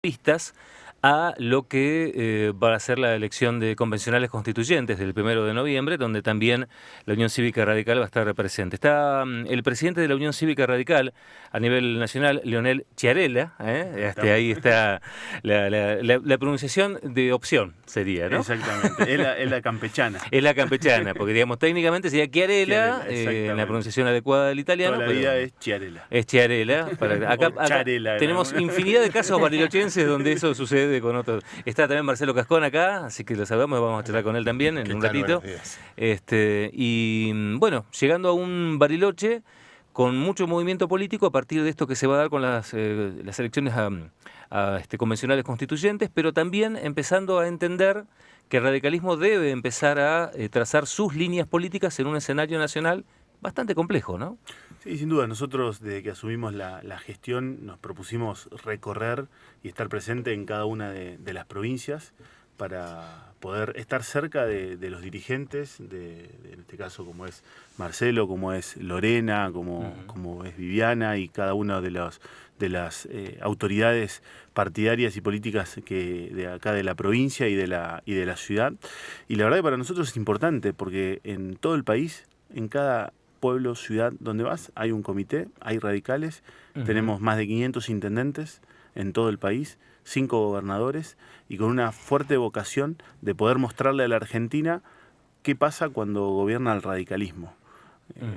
vistas a lo que va a ser la elección de convencionales constituyentes del 1 de noviembre, donde también la Unión Cívica Radical va a estar presente. Está el presidente de la Unión Cívica Radical a nivel nacional, Leonel Sciarella, ahí está la pronunciación de opción, sería, ¿no? Exactamente, es la campechana. Es la campechana, porque digamos técnicamente sería Sciarella, en la pronunciación adecuada del italiano. Toda la vida es Sciarella. Es Sciarella. Acá Charela, tenemos infinidad de casos barilochenses donde eso sucede con otros. Está también Marcelo Cascón acá, así que lo sabemos, vamos a charlar con él también en un ratito. Y bueno, llegando a un Bariloche con mucho movimiento político a partir de esto que se va a dar con las elecciones a convencionales constituyentes, pero también empezando a entender que el radicalismo debe empezar a trazar sus líneas políticas en un escenario nacional bastante complejo, ¿no? Sí, sin duda. Nosotros, desde que asumimos la gestión, nos propusimos recorrer y estar presente en cada una de las provincias para poder estar cerca de los dirigentes, en este caso como es Marcelo, como es Lorena, como es Viviana y cada una de las autoridades partidarias y políticas de acá de la provincia y de la ciudad. Y la verdad que para nosotros es importante porque en todo el país, en cada pueblo, ciudad donde vas, hay un comité, hay radicales, tenemos más de 500 intendentes en todo el país, 5 gobernadores y con una fuerte vocación de poder mostrarle a la Argentina qué pasa cuando gobierna el radicalismo.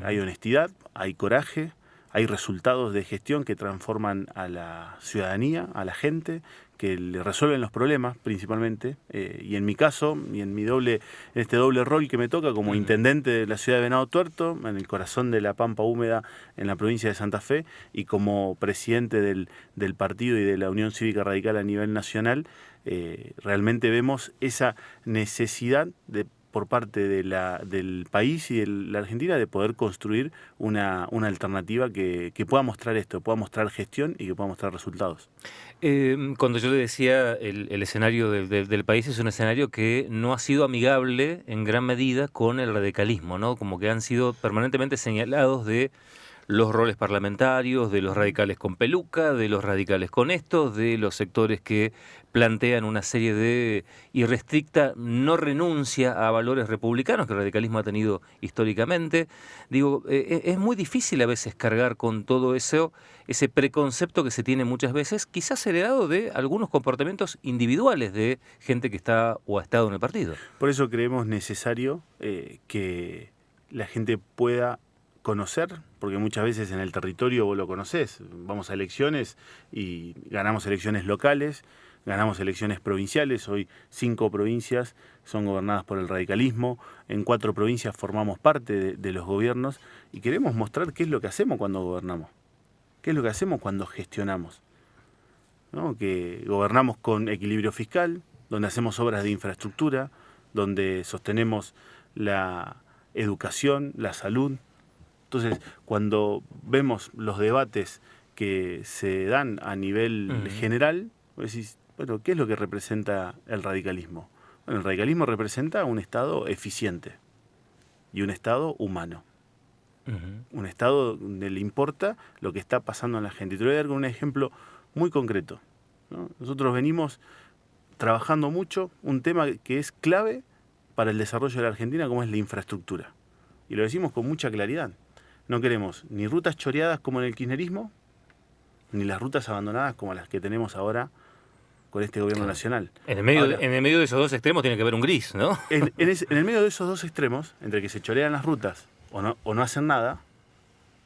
Hay honestidad, hay coraje, hay resultados de gestión que transforman a la ciudadanía, a la gente, que le resuelven los problemas principalmente. Y en mi caso, y en este doble rol que me toca como intendente de la ciudad de Venado Tuerto, en el corazón de la Pampa Húmeda, en la provincia de Santa Fe, y como presidente del partido y de la Unión Cívica Radical a nivel nacional, realmente vemos esa necesidad por parte del país y de la Argentina de poder construir una alternativa que pueda mostrar esto, pueda mostrar gestión y que pueda mostrar resultados. Cuando yo le decía el escenario del país es un escenario que no ha sido amigable en gran medida con el radicalismo, ¿no? Como que han sido permanentemente señalados de los roles parlamentarios, de los radicales con peluca, de los radicales con estos, de los sectores que plantean una serie de irrestricta no renuncia a valores republicanos que el radicalismo ha tenido históricamente. Digo, es muy difícil a veces cargar con todo eso, ese preconcepto que se tiene muchas veces, quizás heredado de algunos comportamientos individuales de gente que está o ha estado en el partido. Por eso creemos necesario que la gente pueda conocer, porque muchas veces en el territorio vos lo conocés, vamos a elecciones y ganamos elecciones locales, ganamos elecciones provinciales, hoy 5 provincias son gobernadas por el radicalismo, en 4 provincias formamos parte de los gobiernos y queremos mostrar qué es lo que hacemos cuando gobernamos, qué es lo que hacemos cuando gestionamos, ¿no? Que gobernamos con equilibrio fiscal, donde hacemos obras de infraestructura, donde sostenemos la educación, la salud. Entonces, cuando vemos los debates que se dan a nivel general, vos decís, bueno, ¿qué es lo que representa el radicalismo? Bueno, el radicalismo representa un Estado eficiente y un Estado humano. Un Estado donde le importa lo que está pasando a la gente. Y te voy a dar un ejemplo muy concreto, ¿no? Nosotros venimos trabajando mucho un tema que es clave para el desarrollo de la Argentina, como es la infraestructura. Y lo decimos con mucha claridad. No queremos ni rutas choreadas como en el kirchnerismo, ni las rutas abandonadas como las que tenemos ahora con este gobierno nacional. En el medio de esos dos extremos tiene que haber un gris, ¿no? En el medio de esos dos extremos, entre que se chorean las rutas o no hacen nada,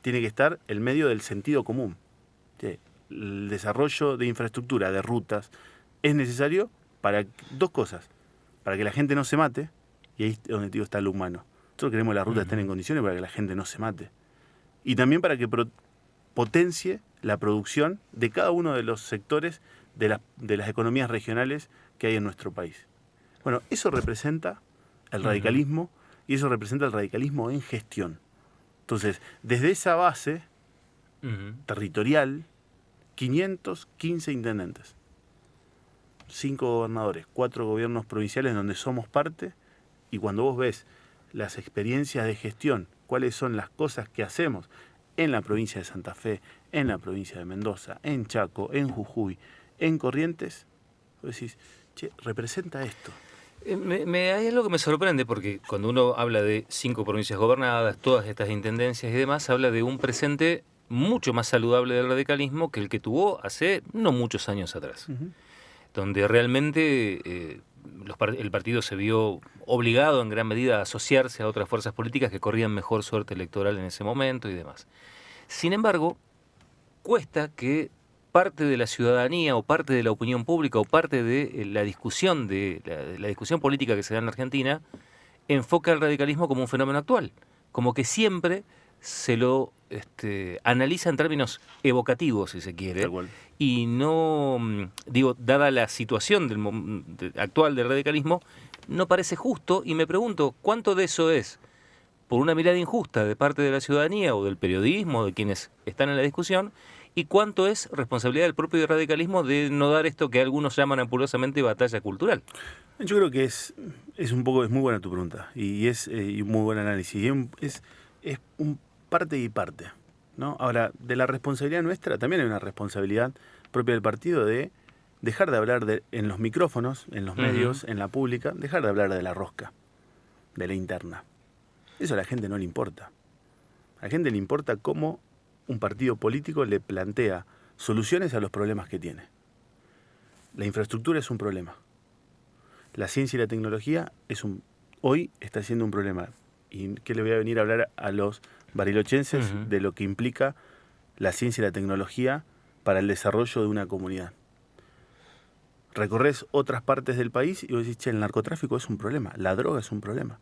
tiene que estar el medio del sentido común. ¿Sí? El desarrollo de infraestructura, de rutas, es necesario para 2 cosas. Para que la gente no se mate, y ahí es donde digo, está lo humano. Nosotros queremos que las rutas estén en condiciones para que la gente no se mate. Y también para que potencie la producción de cada uno de los sectores de las economías regionales que hay en nuestro país. Bueno, eso representa el radicalismo y eso representa el radicalismo en gestión. Entonces, desde esa base territorial, 515 intendentes, 5 gobernadores, 4 gobiernos provinciales donde somos parte, y cuando vos ves las experiencias de gestión, cuáles son las cosas que hacemos en la provincia de Santa Fe, en la provincia de Mendoza, en Chaco, en Jujuy, en Corrientes, vos decís, che, representa esto. Hay algo que me sorprende, porque cuando uno habla de 5 provincias gobernadas, todas estas intendencias y demás, habla de un presente mucho más saludable del radicalismo que el que tuvo hace no muchos años atrás, donde realmente el partido se vio obligado en gran medida a asociarse a otras fuerzas políticas que corrían mejor suerte electoral en ese momento y demás. Sin embargo, cuesta que parte de la ciudadanía o parte de la opinión pública o parte de la discusión la discusión política que se da en Argentina enfoca al radicalismo como un fenómeno actual, como que siempre se lo analiza en términos evocativos, si se quiere, y no, digo, dada la situación actual del radicalismo, no parece justo, y me pregunto, ¿cuánto de eso es por una mirada injusta de parte de la ciudadanía o del periodismo, de quienes están en la discusión, y cuánto es responsabilidad del propio radicalismo de no dar esto que algunos llaman ampulosamente batalla cultural? Yo creo que es muy buena tu pregunta y es un muy buen análisis. Y es un parte y parte, ¿no? Ahora, de la responsabilidad nuestra, también hay una responsabilidad propia del partido de dejar de hablar en los micrófonos, en los medios, en la pública, dejar de hablar de la rosca, de la interna. Eso a la gente no le importa. A la gente le importa cómo un partido político le plantea soluciones a los problemas que tiene. La infraestructura es un problema. La ciencia y la tecnología hoy está siendo un problema. ¿Y qué le voy a venir a hablar a los barilochenses de lo que implica la ciencia y la tecnología para el desarrollo de una comunidad? Recorres otras partes del país y vos decís, che, el narcotráfico es un problema, la droga es un problema.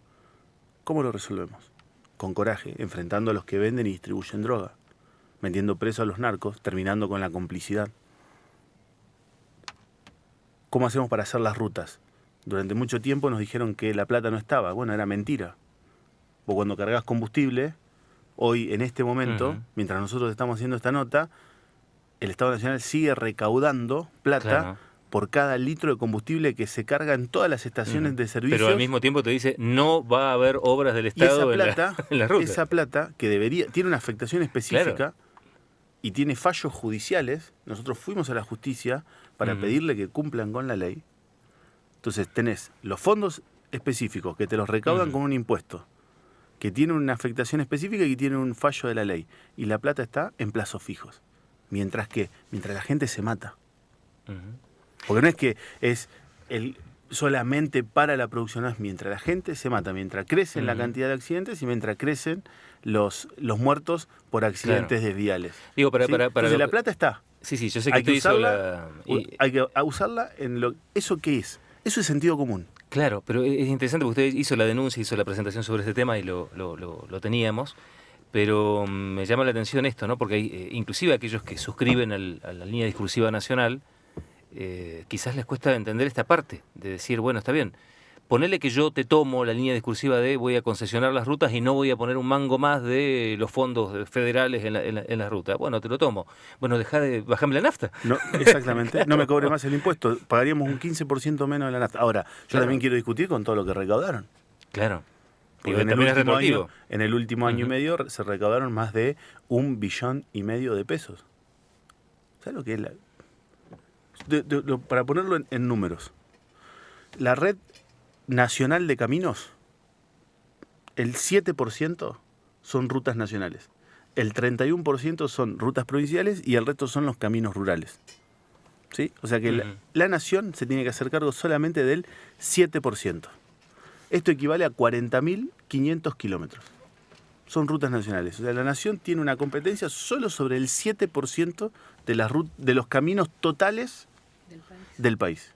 ¿Cómo lo resolvemos? Con coraje, enfrentando a los que venden y distribuyen droga, metiendo preso a los narcos, terminando con la complicidad. ¿Cómo hacemos para hacer las rutas? Durante mucho tiempo nos dijeron que la plata no estaba. Bueno, era mentira. Vos cuando cargas combustible, hoy en este momento, mientras nosotros estamos haciendo esta nota, el Estado Nacional sigue recaudando plata por cada litro de combustible que se carga en todas las estaciones de servicios. Pero al mismo tiempo te dice, no va a haber obras del Estado en la ruta. Esa plata, que tiene una afectación específica y tiene fallos judiciales, nosotros fuimos a la justicia para pedirle que cumplan con la ley. Entonces tenés los fondos específicos que te los recaudan con un impuesto, que tiene una afectación específica y que tiene un fallo de la ley. Y la plata está en plazos fijos. Mientras la gente se mata. Porque no es que es solamente para la producción, no, es mientras la gente se mata, mientras crecen la cantidad de accidentes y mientras crecen los muertos por accidentes desviales. Digo, Entonces la plata está. Sí, yo sé que hay que usarla, hay que usarla en ¿eso qué es? Eso es sentido común. Claro, pero es interesante porque usted hizo la denuncia, hizo la presentación sobre este tema y lo teníamos, pero me llama la atención esto, ¿no? Porque hay, inclusive aquellos que suscriben a la línea discursiva nacional, quizás les cuesta entender esta parte, de decir, bueno, está bien, ponele que yo te tomo la línea discursiva de voy a concesionar las rutas y no voy a poner un mango más de los fondos federales en la ruta. Bueno, te lo tomo. Bueno, bajame la nafta. No, exactamente, no me cobre más el impuesto, pagaríamos un 15% menos de la nafta. Ahora, yo también quiero discutir con todo lo que recaudaron. Claro. Porque en el último año y medio se recaudaron más de 1,5 billones de pesos. ¿Sabes lo que es para ponerlo en números? La red nacional de caminos, el 7% son rutas nacionales, el 31% son rutas provinciales y el resto son los caminos rurales. ¿Sí? O sea que la nación se tiene que hacer cargo solamente del 7%. Esto equivale a 40.500 kilómetros. Son rutas nacionales. O sea, la nación tiene una competencia solo sobre el 7% de los caminos totales del país.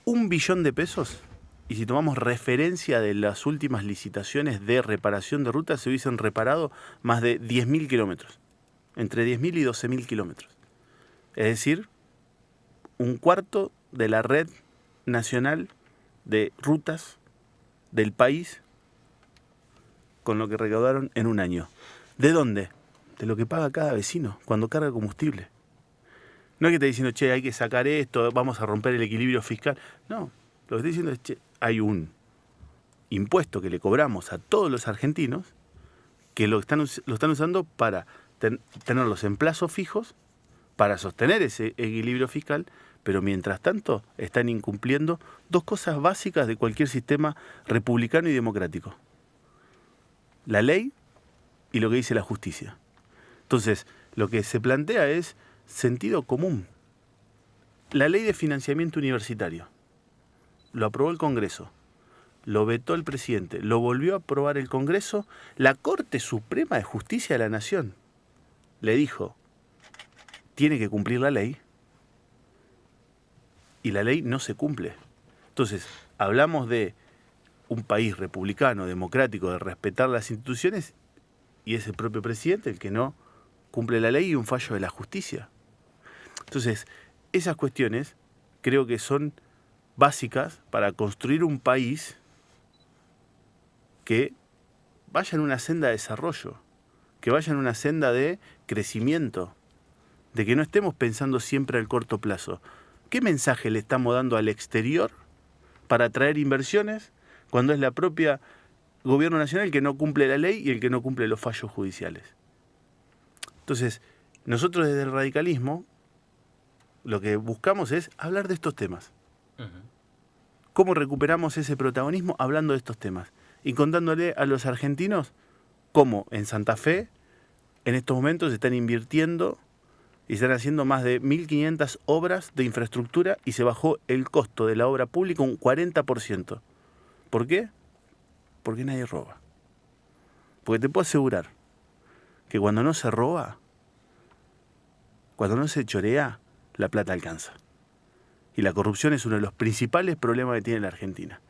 1 billón de pesos, y si tomamos referencia de las últimas licitaciones de reparación de rutas, se hubiesen reparado más de 10.000 kilómetros, entre 10.000 y 12.000 kilómetros. Es decir, un cuarto de la red nacional de rutas del país con lo que recaudaron en un año. ¿De dónde? De lo que paga cada vecino cuando carga combustible. No es que esté diciendo, che, hay que sacar esto, vamos a romper el equilibrio fiscal. No, lo que estoy diciendo es, che, hay un impuesto que le cobramos a todos los argentinos que lo están usando para tenerlos en plazos fijos para sostener ese equilibrio fiscal, pero mientras tanto están incumpliendo dos cosas básicas de cualquier sistema republicano y democrático: la ley y lo que dice la justicia. Entonces, lo que se plantea es sentido común. La ley de financiamiento universitario lo aprobó el Congreso, lo vetó el presidente, lo volvió a aprobar el Congreso, la Corte Suprema de Justicia de la Nación le dijo: tiene que cumplir la ley, y la ley no se cumple. Entonces, hablamos de un país republicano, democrático, de respetar las instituciones, y es el propio presidente el que no cumple la ley y un fallo de la justicia. Entonces, esas cuestiones creo que son básicas para construir un país que vaya en una senda de desarrollo, que vaya en una senda de crecimiento, de que no estemos pensando siempre al corto plazo. ¿Qué mensaje le estamos dando al exterior para atraer inversiones cuando es la propia gobierno nacional el que no cumple la ley y el que no cumple los fallos judiciales? Entonces, nosotros desde el radicalismo lo que buscamos es hablar de estos temas. ¿Cómo recuperamos ese protagonismo hablando de estos temas? Y contándole a los argentinos cómo en Santa Fe en estos momentos se están invirtiendo y están haciendo más de 1.500 obras de infraestructura y se bajó el costo de la obra pública un 40%. ¿Por qué? Porque nadie roba. Porque te puedo asegurar que cuando no se roba, cuando no se chorea, la plata alcanza. Y la corrupción es uno de los principales problemas que tiene la Argentina.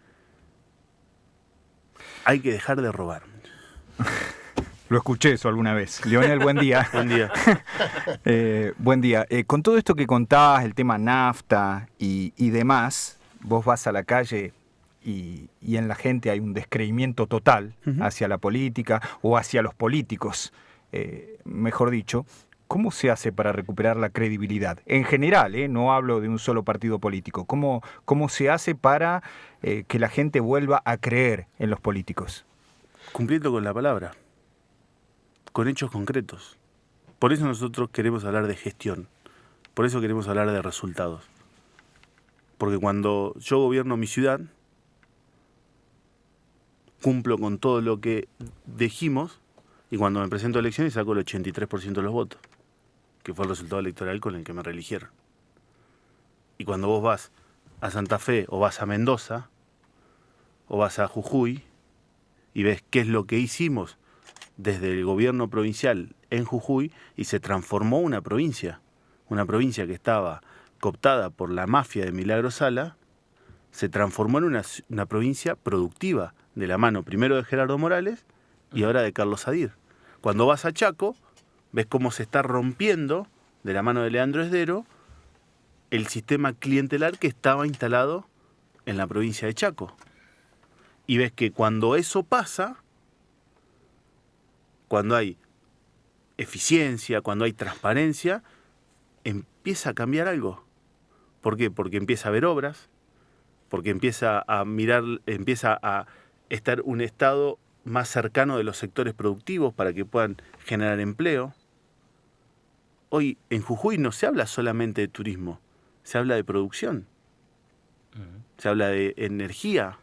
Hay que dejar de robar. Lo escuché eso alguna vez. Leonel, buen día. Buen día. Buen día. Con todo esto que contabas, el tema nafta y demás, vos vas a la calle y en la gente hay un descreimiento total hacia la política o hacia los políticos, mejor dicho. ¿Cómo se hace para recuperar la credibilidad? En general, no hablo de un solo partido político. ¿Cómo se hace para que la gente vuelva a creer en los políticos? Cumpliendo con la palabra, con hechos concretos. Por eso nosotros queremos hablar de gestión. Por eso queremos hablar de resultados. Porque cuando yo gobierno mi ciudad, cumplo con todo lo que dijimos, y cuando me presento a elecciones saco el 83% de los votos, que fue el resultado electoral con el que me reeligieron. Y cuando vos vas a Santa Fe, o vas a Mendoza, o vas a Jujuy, y ves qué es lo que hicimos desde el gobierno provincial en Jujuy, y se transformó una provincia que estaba cooptada por la mafia de Milagro Sala, se transformó en una provincia productiva, de la mano primero de Gerardo Morales y ahora de Carlos Sadir. Cuando vas a Chaco, ves cómo se está rompiendo, de la mano de Leandro Esdero, el sistema clientelar que estaba instalado en la provincia de Chaco. Y ves que cuando eso pasa, cuando hay eficiencia, cuando hay transparencia, empieza a cambiar algo. ¿Por qué? Porque empieza a haber obras, porque empieza a estar un Estado más cercano de los sectores productivos para que puedan generar empleo. Hoy en Jujuy no se habla solamente de turismo, se habla de producción, se habla de energía.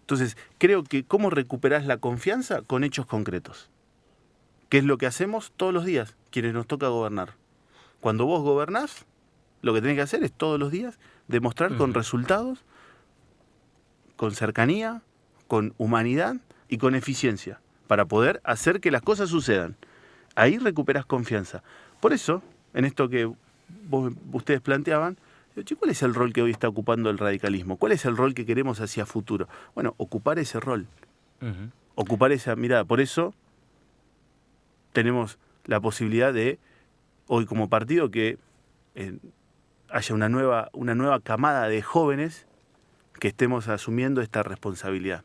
Entonces, creo que ¿cómo recuperás la confianza? Con hechos concretos. ¿Qué es lo que hacemos todos los días, quienes nos toca gobernar? Cuando vos gobernás, lo que tenés que hacer es todos los días demostrar con resultados, con cercanía, con humanidad y con eficiencia, para poder hacer que las cosas sucedan. Ahí recuperás confianza. Por eso, en esto que ustedes planteaban, ¿cuál es el rol que hoy está ocupando el radicalismo? ¿Cuál es el rol que queremos hacia futuro? Bueno, ocupar ese rol. Ocupar esa mirada. Por eso tenemos la posibilidad de, hoy como partido, que haya una nueva camada de jóvenes que estemos asumiendo esta responsabilidad,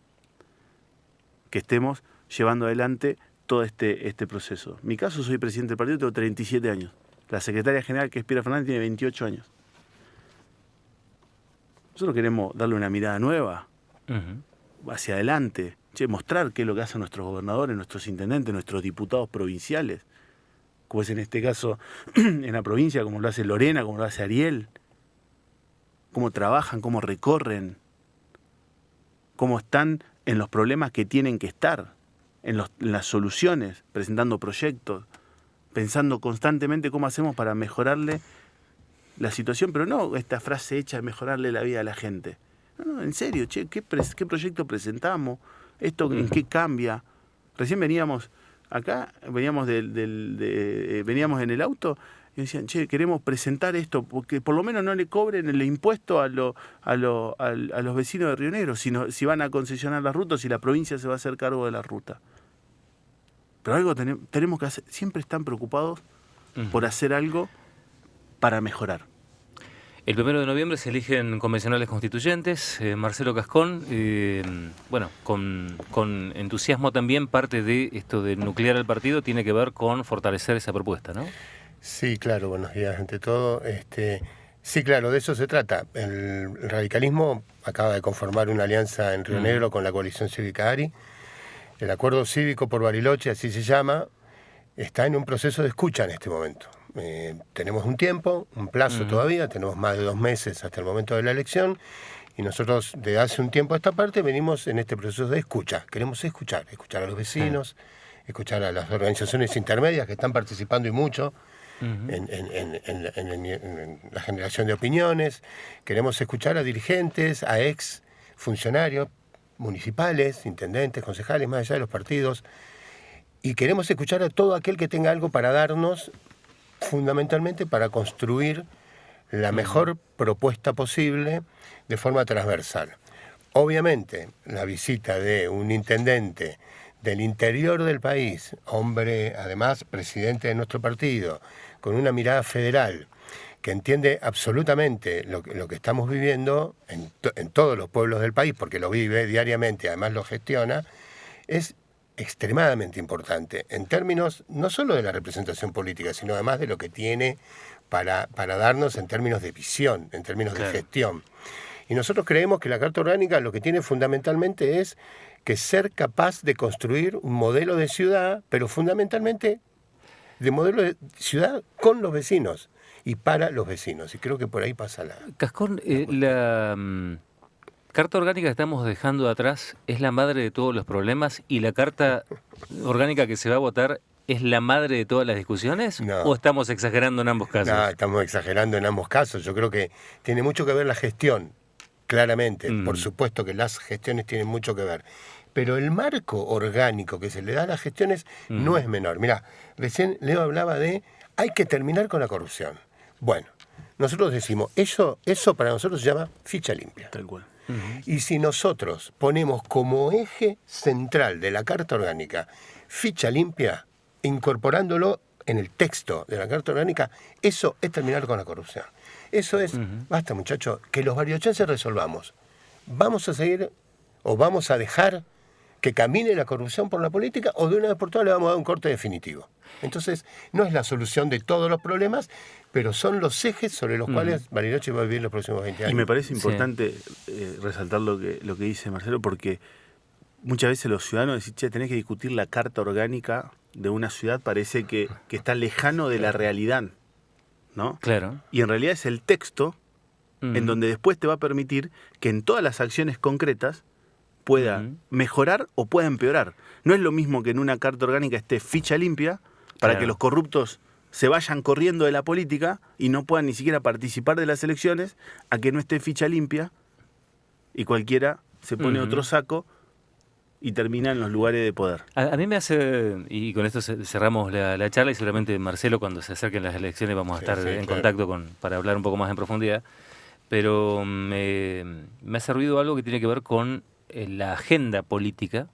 que estemos llevando adelante todo este proceso. En mi caso, soy presidente del partido, tengo 37 años. La secretaria general, que es Piera Fernández, tiene 28 años. Nosotros queremos darle una mirada nueva, hacia adelante, mostrar qué es lo que hacen nuestros gobernadores, nuestros intendentes, nuestros diputados provinciales. como es en este caso en la provincia, como lo hace Lorena, como lo hace Ariel, cómo trabajan, cómo recorren, cómo están en los problemas que tienen que estar, en las soluciones, presentando proyectos, pensando constantemente cómo hacemos para mejorarle la situación, pero no esta frase hecha de mejorarle la vida a la gente. No, en serio, che, ¿qué proyecto presentamos? ¿Esto en qué cambia? Recién veníamos acá, veníamos veníamos en el auto y decían, che, queremos presentar esto, porque por lo menos no le cobren el impuesto a los vecinos de Río Negro, sino si van a concesionar las rutas, si la provincia se va a hacer cargo de la ruta. Pero algo tenemos que hacer, siempre están preocupados por hacer algo para mejorar. El 1 de noviembre se eligen convencionales constituyentes. Marcelo Cascón, bueno, con entusiasmo también, parte de esto de nuclear el partido tiene que ver con fortalecer esa propuesta, ¿no? Sí, claro, buenos días ante todo. Sí, claro, de eso se trata. El radicalismo acaba de conformar una alianza en Río Negro con la coalición cívica ARI. El acuerdo cívico por Bariloche, así se llama, está en un proceso de escucha en este momento. Tenemos un tiempo, un plazo todavía, tenemos más de 2 meses hasta el momento de la elección, y nosotros de hace un tiempo a esta parte venimos en este proceso de escucha. Queremos escuchar a los vecinos, escuchar a las organizaciones intermedias que están participando y mucho en la generación de opiniones. Queremos escuchar a dirigentes, a ex funcionarios municipales, intendentes, concejales, más allá de los partidos, y queremos escuchar a todo aquel que tenga algo para darnos, fundamentalmente para construir la mejor propuesta posible de forma transversal. Obviamente, la visita de un intendente del interior del país, hombre, además, presidente de nuestro partido, con una mirada federal, que entiende absolutamente lo que estamos viviendo en todos los pueblos del país, porque lo vive diariamente, además lo gestiona, es extremadamente importante, en términos no solo de la representación política, sino además de lo que tiene para darnos en términos de visión, en términos de gestión. Y nosotros creemos que la Carta Orgánica lo que tiene fundamentalmente es que ser capaz de construir un modelo de ciudad, pero fundamentalmente de modelo de ciudad con los vecinos y para los vecinos. Y creo que por ahí pasa la... Cascón, la Carta Orgánica que estamos dejando atrás es la madre de todos los problemas, y la Carta Orgánica que se va a votar es la madre de todas las discusiones. No. ¿O estamos exagerando en ambos casos? No, estamos exagerando en ambos casos. Yo creo que tiene mucho que ver la gestión, claramente. Por supuesto que las gestiones tienen mucho que ver. Pero el marco orgánico que se le da a las gestiones no es menor. Mirá, recién Leo hablaba de hay que terminar con la corrupción. Bueno, nosotros decimos, eso para nosotros se llama ficha limpia. Tal cual. Y si nosotros ponemos como eje central de la Carta Orgánica ficha limpia, incorporándolo en el texto de la Carta Orgánica, eso es terminar con la corrupción. Eso es, basta muchachos, que los bariochenses resolvamos. ¿Vamos a seguir o vamos a dejar que camine la corrupción por la política, o de una vez por todas le vamos a dar un corte definitivo? Entonces, no es la solución de todos los problemas, pero son los ejes sobre los cuales Bariloche va a vivir los próximos 20 años. Y me parece importante resaltar lo que dice Marcelo, porque muchas veces los ciudadanos dicen, che, tenés que discutir la Carta Orgánica de una ciudad, parece que está lejano de la realidad, ¿no? Claro. Y en realidad es el texto en donde después te va a permitir que en todas las acciones concretas pueda mejorar o pueda empeorar. No es lo mismo que en una Carta Orgánica esté ficha limpia para que los corruptos se vayan corriendo de la política y no puedan ni siquiera participar de las elecciones, a que no esté ficha limpia y cualquiera se pone otro saco y termina en los lugares de poder. A mí me hace, y con esto cerramos la charla, y seguramente Marcelo, cuando se acerquen las elecciones, vamos a estar en contacto para hablar un poco más en profundidad, pero me hace ruido algo que tiene que ver con la agenda política,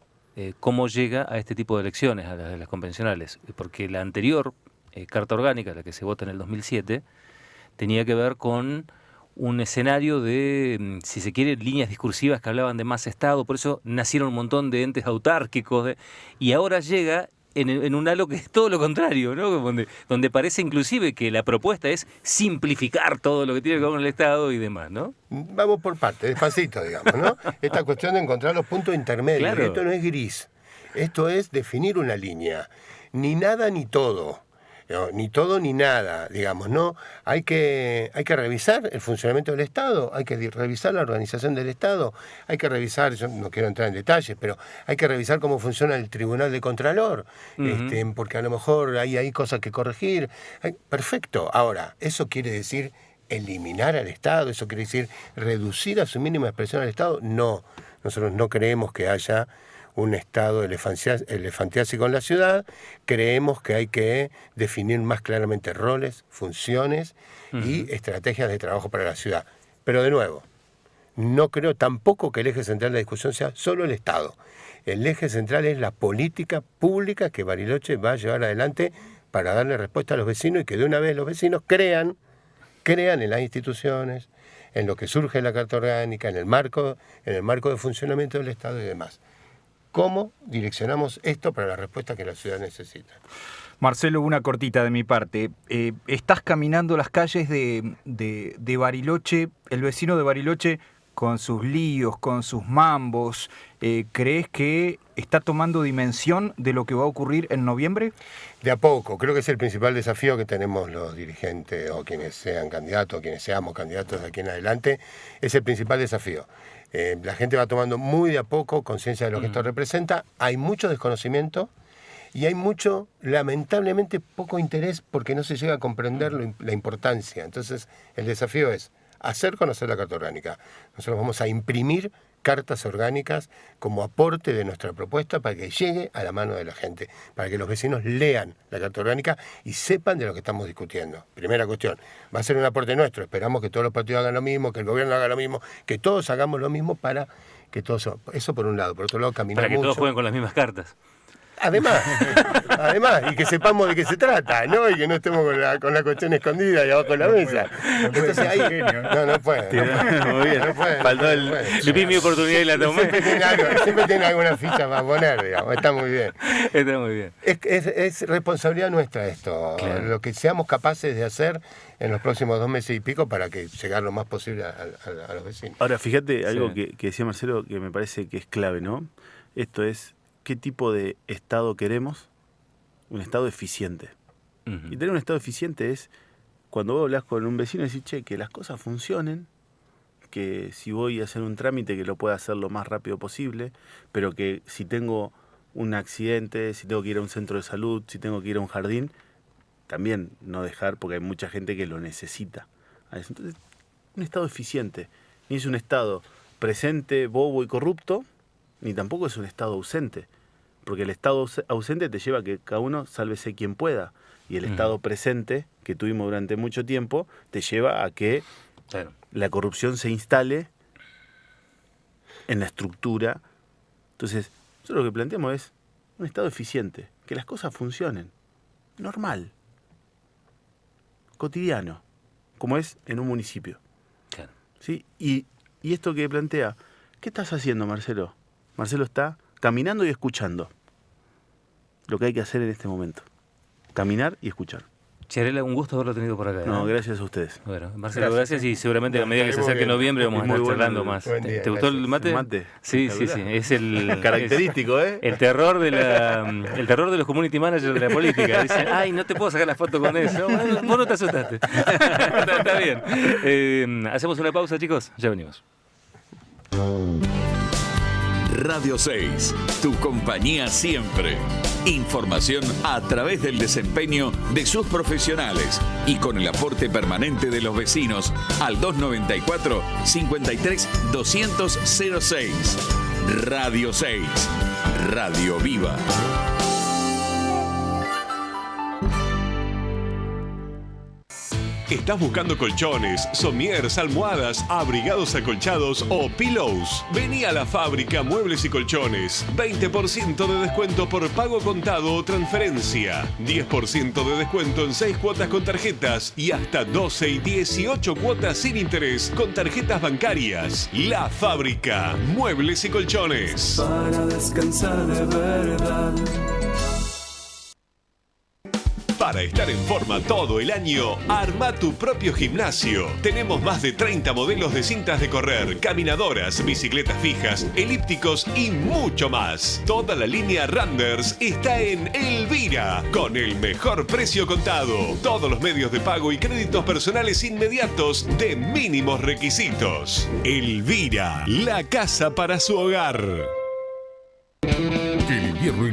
cómo llega a este tipo de elecciones, a las convencionales, porque la anterior Carta Orgánica, la que se vota en el 2007, tenía que ver con un escenario de, si se quiere, líneas discursivas que hablaban de más Estado, por eso nacieron un montón de entes autárquicos, y ahora llega en un halo que es todo lo contrario, ¿no? Donde parece inclusive que la propuesta es simplificar todo lo que tiene que ver con el Estado y demás, ¿no? Vamos por partes, despacito, digamos, ¿no? Esta cuestión de encontrar los puntos intermedios. Claro. Esto no es gris, esto es definir una línea. Ni nada ni todo. Ni todo ni nada, digamos, ¿no? Hay que revisar el funcionamiento del Estado, hay que revisar la organización del Estado, hay que revisar, yo no quiero entrar en detalles, pero hay que revisar cómo funciona el Tribunal de Contralor, porque a lo mejor hay cosas que corregir. Perfecto. Ahora, ¿eso quiere decir eliminar al Estado? ¿Eso quiere decir reducir a su mínima expresión al Estado? No, nosotros no creemos que haya un Estado elefantiásico en la ciudad. Creemos que hay que definir más claramente roles, funciones y estrategias de trabajo para la ciudad. Pero de nuevo, no creo tampoco que el eje central de la discusión sea solo el Estado. El eje central es la política pública que Bariloche va a llevar adelante para darle respuesta a los vecinos y que de una vez los vecinos crean en las instituciones, en lo que surge en la Carta Orgánica, en el marco de funcionamiento del Estado y demás. ¿Cómo direccionamos esto para la respuesta que la ciudad necesita? Marcelo, una cortita de mi parte. Estás caminando las calles de Bariloche, el vecino de Bariloche, con sus líos, con sus mambos. ¿Crees que está tomando dimensión de lo que va a ocurrir en noviembre? De a poco. Creo que es el principal desafío que tenemos los dirigentes o quienes sean candidatos, o quienes seamos candidatos de aquí en adelante. Es el principal desafío. La gente va tomando muy de a poco conciencia de lo que esto representa. Hay mucho desconocimiento y hay mucho, lamentablemente, poco interés porque no se llega a comprender la importancia. Entonces, el desafío es hacer conocer la Carta Orgánica. Nosotros vamos a imprimir cartas orgánicas como aporte de nuestra propuesta para que llegue a la mano de la gente, para que los vecinos lean la Carta Orgánica y sepan de lo que estamos discutiendo. Primera cuestión, va a ser un aporte nuestro, esperamos que todos los partidos hagan lo mismo, que el gobierno haga lo mismo, que todos hagamos lo mismo para que todos... Eso por un lado, por otro lado caminar para que mucho. Todos jueguen con las mismas cartas. Además, y que sepamos de qué se trata, ¿no? Y que no estemos con la cuestión escondida ahí abajo de la mesa. Entonces ahí... No puede. Muy bien. Faltó mi oportunidad y la tomé. Siempre tiene alguna ficha para poner, digamos. Está muy bien. Está muy bien. Es responsabilidad nuestra esto, claro. Lo que seamos capaces de hacer en los próximos 2 meses y pico para que llegar lo más posible a los vecinos. Ahora, fíjate algo que decía Marcelo que me parece que es clave, ¿no? Esto es... ¿Qué tipo de Estado queremos? Un Estado eficiente. Y tener un Estado eficiente es cuando vos hablas con un vecino y decís, che, que las cosas funcionen, que si voy a hacer un trámite que lo pueda hacer lo más rápido posible, pero que si tengo un accidente, si tengo que ir a un centro de salud, si tengo que ir a un jardín, también no dejar, porque hay mucha gente que lo necesita. Entonces, un Estado eficiente. Ni es un Estado presente, bobo y corrupto, ni tampoco es un Estado ausente, porque el Estado ausente te lleva a que cada uno sálvese quien pueda, y el Estado presente, que tuvimos durante mucho tiempo, te lleva a que la corrupción se instale en la estructura. Entonces, nosotros lo que planteamos es un Estado eficiente, que las cosas funcionen, normal, cotidiano, como es en un municipio. Claro. ¿Sí? Y esto que plantea, ¿qué estás haciendo, Marcelo? Marcelo está caminando y escuchando lo que hay que hacer en este momento. Caminar y escuchar. Chiarella, un gusto haberlo tenido por acá. No, gracias a ustedes. Bueno, Marcelo, gracias y seguramente a medida que se acerque noviembre vamos a estar charlando más. ¿Te gustó el mate? El mate. Sí. Es el característico, el terror de los community managers de la política. Dicen, ay, no te puedo sacar la foto con eso. Bueno, vos no te asustaste. Está bien. Hacemos una pausa, chicos. Ya venimos. Radio 6, tu compañía siempre. Información a través del desempeño de sus profesionales y con el aporte permanente de los vecinos al 294 53 200 06. Radio 6, Radio Viva. ¿Estás buscando colchones, somiers, almohadas, abrigados acolchados o pillows? Vení a La Fábrica Muebles y Colchones. 20% de descuento por pago contado o transferencia. 10% de descuento en 6 cuotas con tarjetas y hasta 12 y 18 cuotas sin interés con tarjetas bancarias. La Fábrica Muebles y Colchones. Para descansar de verdad. Para estar en forma todo el año, arma tu propio gimnasio. Tenemos más de 30 modelos de cintas de correr, caminadoras, bicicletas fijas, elípticos y mucho más. Toda la línea Randers está en Elvira, con el mejor precio contado. Todos los medios de pago y créditos personales inmediatos de mínimos requisitos. Elvira, la casa para su hogar.